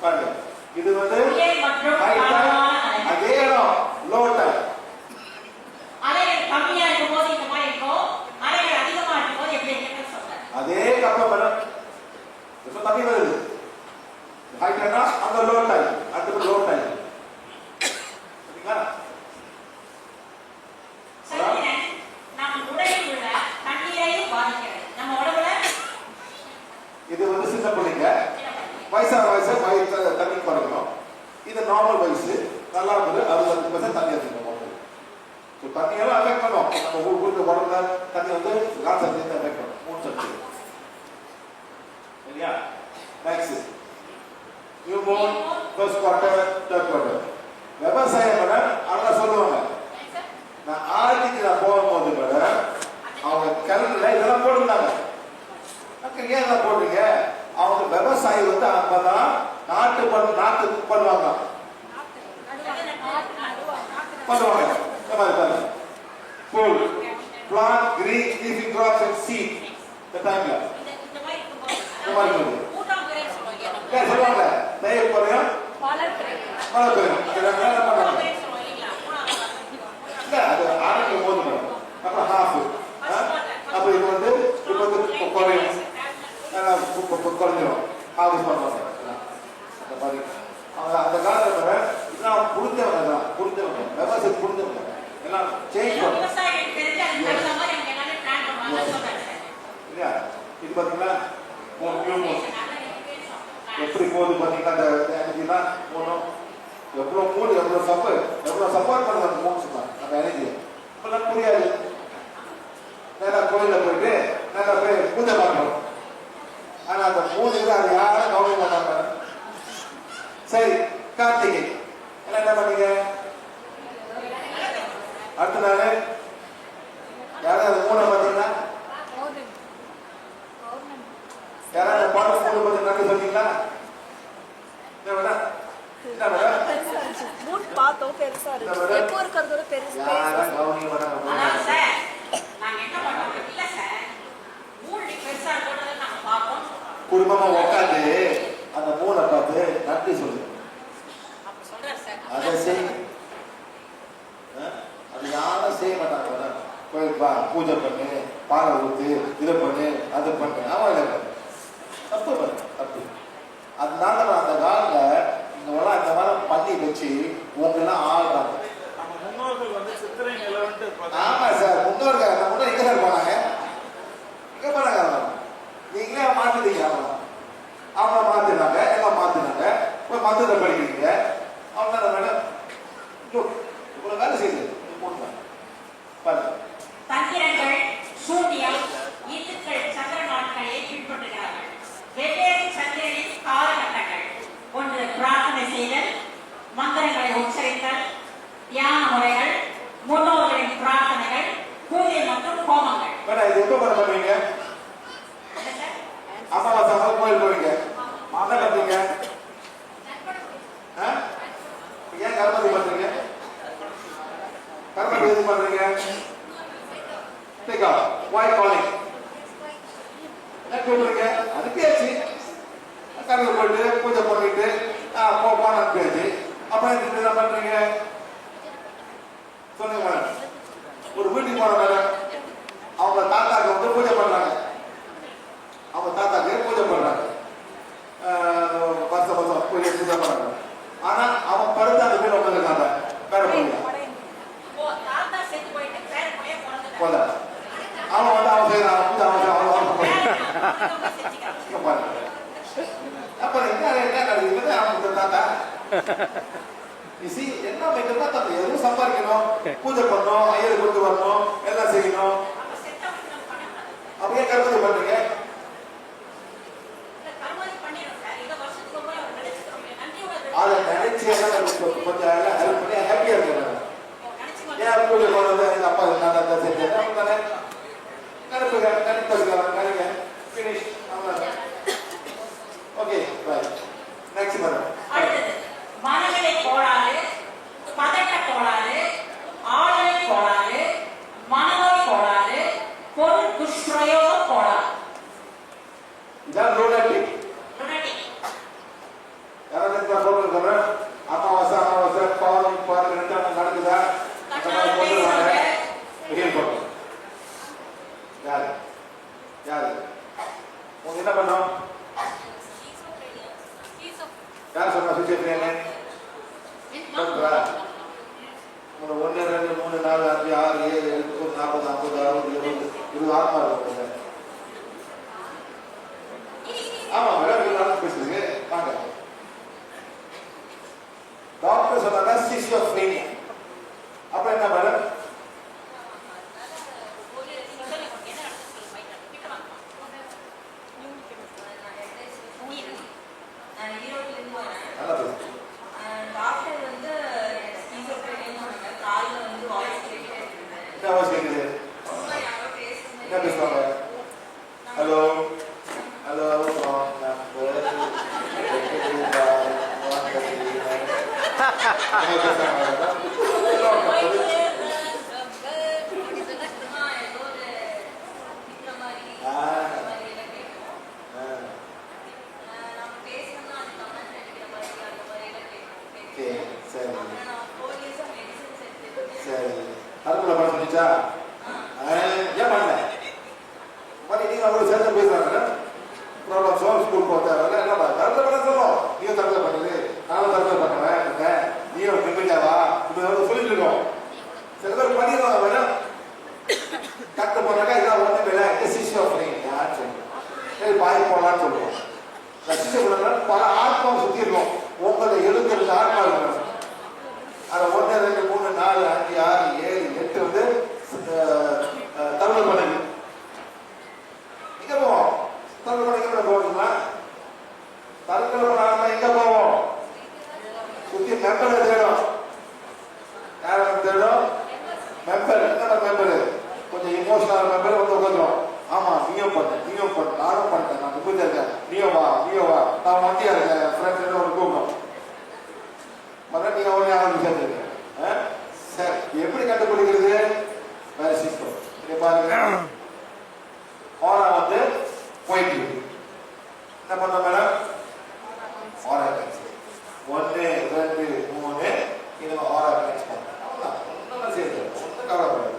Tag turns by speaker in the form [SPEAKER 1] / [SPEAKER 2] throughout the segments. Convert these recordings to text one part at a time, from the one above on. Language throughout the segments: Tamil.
[SPEAKER 1] பாருங்க இது வந்து அதே இடம் லோ டைம்.
[SPEAKER 2] அலைகள் கம்மியா இருக்கும்போது இந்த மாதிரி இருக்கும், அலைகள் அதிகமா இருக்கும்போது எப்படி இருக்குன்னு சொல்றேன்.
[SPEAKER 1] அதே கப்பல் மேடம் இப்ப தண்ணி வருது ஹை டைம்னா அந்த லோ டைம், அடுத்து லோ டைம். சரிங்களா?
[SPEAKER 2] நம்ம உடலில் உள்ள தண்ணீரையும் பாதிக்கிறது. நம்ம உடம்புல
[SPEAKER 1] இது வந்து சின்ன பிள்ளைங்க வயசு தண்ணி குறைக்கணும். இது நார்மல் வயசு நல்லா இருக்குது 60% தண்ணி எடுத்துக்கணும். தண்ணியெல்லாம் அஃபெக்ட் பண்ணும். நம்ம ஊருக்கு உடம்புல தண்ணி வந்து லாஸ் சப்ஜெக்ட் அஃபெக்ட் பண்ணும். 3 சப்ஜெக்ட் சரியா? Maths new moon first quarter third quarter விவசாயம் பண்ண அதெல்லாம் சொல்லுவாங்க. நான் ஆர்டிக்கு நான் போகும்போது கூட அவங்க கிணறுல இதெல்லாம் போட்டுருந்தாங்க. ஏன் இதெல்லாம் போடுறீங்க? அவங்க விவசாயி வந்து அப்பதான் நாட்டுக்கு பண்ணுவாங்க full plant green leafy crops and seed the time la இந்த மாதிரி சொல்லுவாங்க தயிர் பறையும் மலர் பறையும் இதெல்லாம் என்ன பண்ணுவாங்க இல்ல அது ஆரம்பிக்கும் போது அப்புறம் ஹாஃப் அப்ப இது வந்து குறையும் குறைஞ்சிடும் ஹாஃப் பண்ணுவாங்க. அந்த மாதிரி அவங்க அந்த காலத்துல இதெல்லாம் புரிஞ்சவங்க தான் புரிஞ்சவங்க விவசாயம் புரிஞ்சவங்க எல்லாம் சேஞ்ச் பண்ணுவாங்க இல்லையா? இது பார்த்தீங்கன்னா எப்படி போகுது பார்த்தீங்கன்னா அந்த எனர்ஜினா போகணும் எவ்வளோ மூடு எவ்வளோ சப்போர்ட் பண்ணுது அந்த மூணு சொன்னாங்க அந்த எனர்ஜி இப்பெல்லாம் புரியாது. நேராக கோயிலில் போயிட்டு நேராக போய் பூஜை பார்க்கணும். ஆனால் அந்த மூணுக்கு அது யாரும் கவனிக்க மாட்டாங்க. சரி கார்த்திகை எல்லாம் என்ன பண்ணீங்க? அடுத்த நாள் யாராவது மூணை பார்த்தீங்கன்னா யாராவது பாடம் மூணு பத்தி நன்றி சொன்னீங்களா? குடும்பமா உட்காந்து அந்த மூளை பார்த்து நன்றி சொல்லு. அதை செய்ய அது யாரும் செய்ய மாட்டாங்க. கோயில்பா பூஜை பண்ணு, பாலை ஊத்து, இதை பண்ணு, அது பண்ணு. அவன் தப்பு தப்பு. அதனால நான் அந்த காலில் இங்கெல்லாம் இந்த மாதிரி பண்ணி வச்சு உங்கெல்லாம் ஆடுறாங்க. ஆமா சார் முன்னோர்கள் அந்த முன்னோர் எங்க சார் போனாங்க? எங்க போனாங்க? நீங்களே மாத்திட்டீங்க. அவங்க மாத்தினாங்க எல்லாம் மாத்தினாங்க. போய் மந்திர படிக்கிறீங்க. அவங்க மேடம் இவ்வளவு வேலை செய்யுது
[SPEAKER 2] தந்திரங்கள் சூன்யம் இந்துக்கள் சந்திர நாட்களை பின்பற்றுகிறார்கள். வெவ்வேறு சந்திரனின் காலகட்டங்கள். ஒன்று பிரார்த்தனை செய்தல், மந்திரங்களை உச்சரித்தல், தியான முறைகள், முன்னோர்களின் பிரார்த்தனைகள், பூஜை மற்றும் ஹோமங்கள்.
[SPEAKER 1] இது எப்ப பண்ணுவீங்க? அமாவாசை கோயில் போவீங்க, என்ன பண்றீங்க? ஏன் கர்மதி பண்றீங்க? கர்மதி எது பண்றீங்க? why calling? என்ன கூப்பிடுறீங்க? அது பேச்சு. கருது போட்டு பூஜை பண்ணிட்டு போன பேச்சு. அப்புறம் என்ன பண்றீங்க சொல்லுங்க மேடம். ஒரு வீட்டுக்கு போன மேடம் அவங்க தாத்தாக்கு வந்து பூஜை பண்றாங்க. அவங்க தாத்தாக்கு பூஜை பண்றாங்க. வருஷம் பூஜை பண்றாங்க. ஆனா அவன் படுத்து அந்த வீடு உட்காந்துருக்காங்க. பேர போய் அவன் வந்து அவன் செய்யறான். அப்ப என்ன தாத்தா என்ன தாத்தா எதுவும் சம்பாதிக்கணும், பூஜை பண்ணணும், ஐயர் கொண்டு வரணும், எல்லாம் செய்யணும். அப்படியே கருத்து பண்றீங்க. அதை நினைச்சு கொஞ்சம் ஹெல்ப் பண்ணி ஹாப்பியா இருக்கிறாங்க. ஏன் பூஜை போனது எங்க அப்பா நல்லா செஞ்சேன் நினைப்புங்க நினைங்க ஃபினிஷ். Okay next madam.
[SPEAKER 2] மனநிலை கோளாறு, பதட்ட கோளாறு, ஆளுமை கோளாறு, மனநோய் கோளாறு, பொருள் துஷ்பிரயோக கோளாறு.
[SPEAKER 1] இதான் லூனாட்டிக். வச்சிருக்கீங்க டாக்டரா? 1 2 3 4 5 6 7 8 40 50 60 20 ஆத்மா இருக்கு. ஆமா மேடம், எல்லாரும் பேசுறீங்க வாங்க. டாக்டர் சொன்னாங்க சிசியோஃப்ரீனியா. அப்ப என்ன மேடம்? என்ன வாய்ஸ் கேக்குது? என்ன பேசுவாங்க? ஹலோ ஹலோ சரி அதுக்குள்ள பண்ண சொல்லிச்சா? ஏன் பண்ணல? பண்ணி நீங்க அவ்வளவு சேர்ந்து பேசுறாங்க. ப்ராப்ளம் சால்வ் ஸ்கூல் போத்தாங்க. என்ன தரத்துல பண்ண சொல்லும். நீங்க தரத்துல பண்ணுது, நானும் தரத்துல பண்ணுவேன். நீயும் நிம்மதியாவா இப்ப சொல்லிட்டு இருக்கோம். சில பேர் பண்ணிடுவாங்க மேடம். கட்டு போனாக்கா இதான் ஒண்ணு இல்லை சிசியோஃப்ரீனியா சரி பாய் போகலான்னு சொல்லுவோம். சிசியோஃப்ரீனியா பல ஆத்மா சுத்தி இருக்கும். உங்களை 72 ஆத்மா இருக்கணும். அதை 1 2 3 4 5 6 7 8 வந்து தருணம் பண்ணுங்க. எங்க போவோம்? தருணம் பண்ண போவோம்னா தருணம் பண்ணாம எங்க போவோம்? சுத்தி மெம்பரை தேடும். யாரும் தேடும்? மெம்பர். என்ன மெம்பரு? கொஞ்சம் இமோஷனல் மெம்பர் வந்து உட்காந்துரும். ஆமா நீயும் பண்ண நானும் பண்ணிட்டேன், நான் நிம்மதியா இருக்கேன், நீயோ வா நான் வண்டியா இருக்கேன், ஃப்ரெண்ட்ஸ் ஒரு கூப்பிடும். மறுபடியும் நீங்க ஒண்ணு யாரும் சேர்ந்துருக்கேன். சரி எப்படி கண்டுபிடிக்கிறது? வேற சிஸ்டம். இங்க பாருங்க, ஆரா வந்து போயிட்டு இருக்கு. என்ன பண்ண மேடம்? ஆரா கட்சி 1 2 3 இது ஆரா கட்சி பண்ணலாம். ஒன்னும் சேர்த்து ஒன்னும் கவலைப்படாது,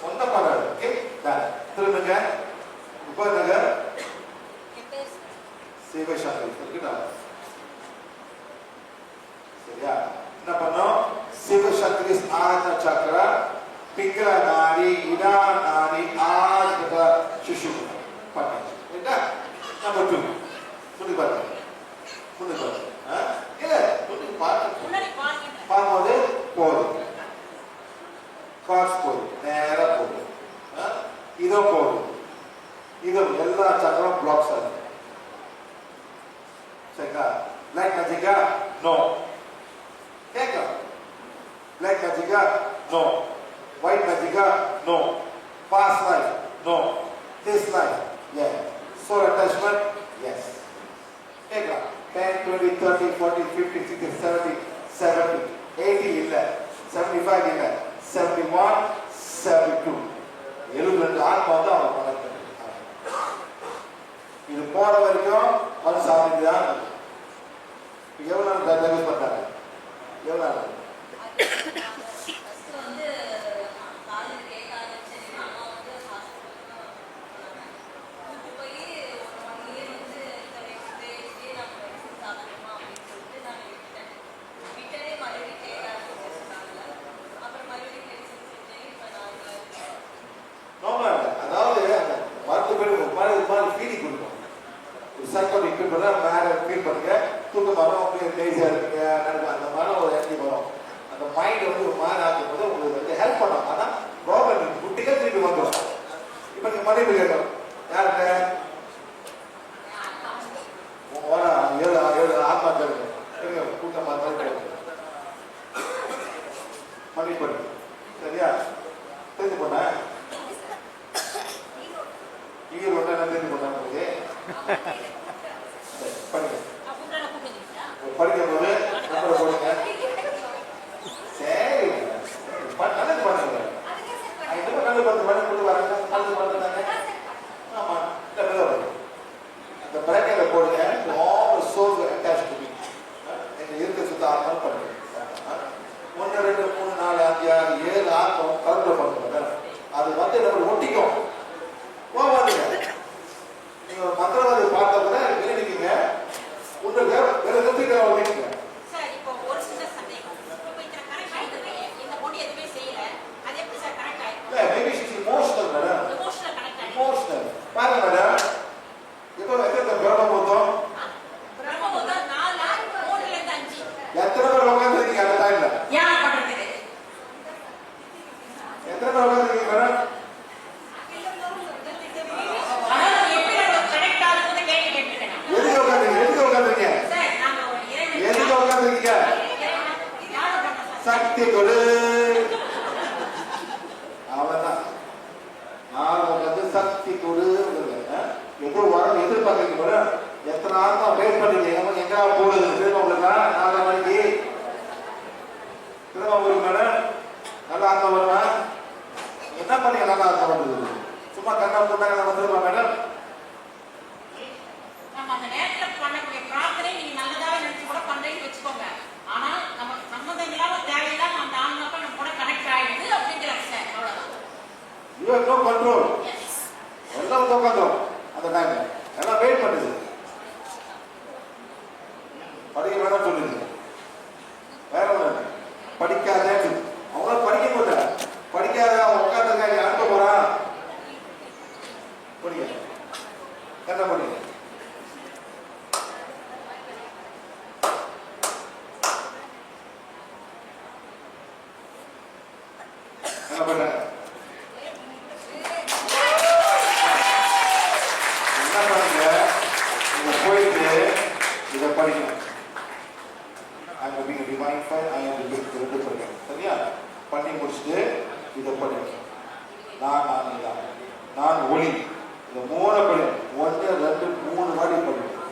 [SPEAKER 1] ஒன்னும் பண்ணாது. ஓகே திரும்புங்க. இப்போ என்னங்க சிவசக்தி இருக்குடா. சரியா? என்ன பண்ணோம்? சிவசக்தி ஆத்ம சக்கர பிங்கல நாடி இடா நாடி ஆத்ம சுஷு பண்ணாச்சு. ரைட்டா? நம்பர் 2 முடி பாருங்க. இல்ல முடி பார்க்கும்போது போகுது, காசு போகுது, நேரா போகுது. இதோ போகுது, இது எல்லா சக்கரம் பிளாக்ஸ் ஆகுது. சரிங்களா? பிளாக் மேஜிக்கா? நோ. கேட்கலாம். பிளாக் மேஜிக்கா? நோ. ஒயிட் மேஜிக்கா? No. Past life? No. This life? yes. soul attachment? yes. கேட்கலாம். 10 20 30 40 50 60 70 70 80 இல்ல, 75 இல்ல, 71 72 72 ஆத்மா வந்து அவங்க கனெக்ட் பண்ணிருக்காங்க. இது போற வரைக்கும் அது சாப்பிட்டுதான். எவ்வளவு நாள் டயக்னோஸ் பண்றாங்க? எவ்வளவு நாள்? அதாவது மருந்து பேர் மாதிரி ஃபீலிங் கொடுக்கும். சைக்கோட்டிக் ஃபீல் பண்ணா மேலே ஃபீல் பண்ணுங்க, தூக்கம் வரும், அப்படியே லேசியா இருக்குங்க, அந்த மாதிரி ஒரு எனர்ஜி வரும். அந்த மைண்ட் வந்து ஒரு மாதிரி ஆகும் போது உங்களுக்கு வந்து ஹெல்ப் பண்ணும். ஆனால் கவர்மெண்ட் குட்டிக்கே திருப்பி வந்துடும். இப்போ நீங்கள் மன்னிப்பு கேட்கணும். யார்கிட்ட? ஓரா 7 ஆத்மா கேட்குங்க, கூட்டம் மாதிரி மன்னிப்பு பண்ணு. சரியா? தெரிஞ்சு போன ஈர் ஒன்றா தெரிஞ்சு போனா உங்களுக்கு படிக்கும் போது நம்பரை போடுங்க. சரி நல்லது பண்ணுங்க. இன்னும் நல்லது பண்ண கொண்டு வராங்க, நல்லது பண்ணுறாங்க. ஆமா இந்த பிரேக்கரை போடுங்க. All soul attach to me. எங்க இருக்க சுத்த ஆத்மா பண்ணுங்க. 1 2 3 4 5 6 7 ஆத்மா கலந்து பண்ணுங்க. அது வந்து நம்ம ஒட்டிக்கும். போவாதுங்க. நீங்க ஒரு மந்திரவாதி பார்த்த கூட வெளியிடுங்க. உங்களுக்கு வேற நிறுத்திக்க. கண்ணா போடுது திரும்ப உங்களுக்கு 4 மணிக்கு திரும்ப ஒரு மேடம் நல்லா அர்த்தம் வருமா? என்ன பண்ணி நல்லா அர்த்தம் வருது? சும்மா கண்ணா போட்டாங்க நம்ம திரும்ப மேடம்.
[SPEAKER 2] நம்ம அந்த நேரத்துல பண்ணக்கூடிய பிரார்த்தனை நீங்க நல்லதாக நினைச்சு கூட பண்றீங்கன்னு வச்சுக்கோங்க. ஆனா நம்ம சம்மந்தம் இல்லாம தேவையில்லாம அந்த ஆன்மாக்கள் நம்ம கூட கனெக்ட் ஆயிடுது அப்படிங்கிறாங்க சார். அவ்வளவுதான்.
[SPEAKER 1] You have no control. எல்லாம் உட்காந்துரும் அந்த டைம் எல்லாம் வெயிட் பண்ணுது. படிக்க வேணாம் சொல்லுது. வேற ஒண்ணு படிக்காத அவங்கள படிக்க போட்ட படிக்காத உட்காந்துருக்காங்க அனுப்ப போறான். படிக்க என்ன படிக்க என்ன பண்ண போயிட்டு இதை படிக்கணும். சரியா? பண்ணி முடிச்சுட்டு இதை படிக்கணும். நான் ஒளி இந்த 3 படிக்கணும். 1 2 3 வாடி படிக்கணும்.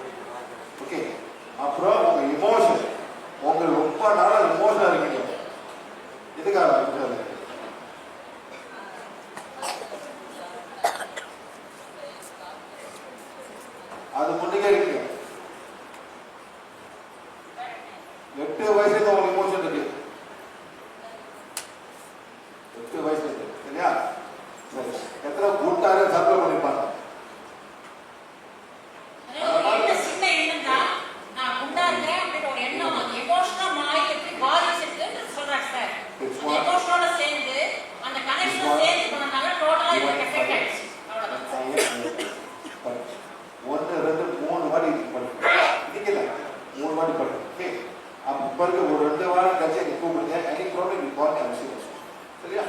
[SPEAKER 1] ஓகே. அப்புறம் உங்க இமோஷன் உங்களுக்கு ரொம்ப நாளா இமோஷனா இருக்கீங்க. எதுக்காக? அது முன்னுக்கே இருக்கு. 8 வயசுல உங்களுக்கு இமோஷன் இருக்கு. 8 வயசுல இருக்கு. சரியா? சரி. எத்தனை கூட்டார சர்வே பண்ணிப்பாங்க?
[SPEAKER 2] சின்ன எண்ணம் தான் நான் குண்டா இருக்கேன் அப்படின்ற ஒரு எண்ணம் அந்த எமோஷனா மாறி எப்படி பாதிச்சிருக்குன்னு சொல்றாங்க சார். எமோஷனோட சேர்ந்து அந்த கனெக்ஷன் சேர்ந்து பண்ணனால டோட்டலா இது எஃபெக்ட் ஆயிடுச்சு. அவ்வளவுதான்.
[SPEAKER 1] 1 2 3 வாடி படிக்கணும். இதுக்கல 3 வாடி படிக்கணும். ஓகே. அப்ப பிறகு ஒரு 2 வாரம் கழிச்சு நீ கூப்பிடுங்க. எனி ப்ராப்ளம் நீ பாருங்க அவசியம். சரியா?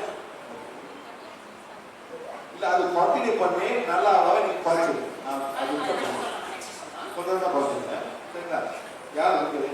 [SPEAKER 1] இல்ல அது கண்டினியூ பண்ணி நல்லா நீ படிச்சு. நான் அது கொஞ்சம் தான் படிச்சுங்க. சரிங்களா? யார் இருக்குது?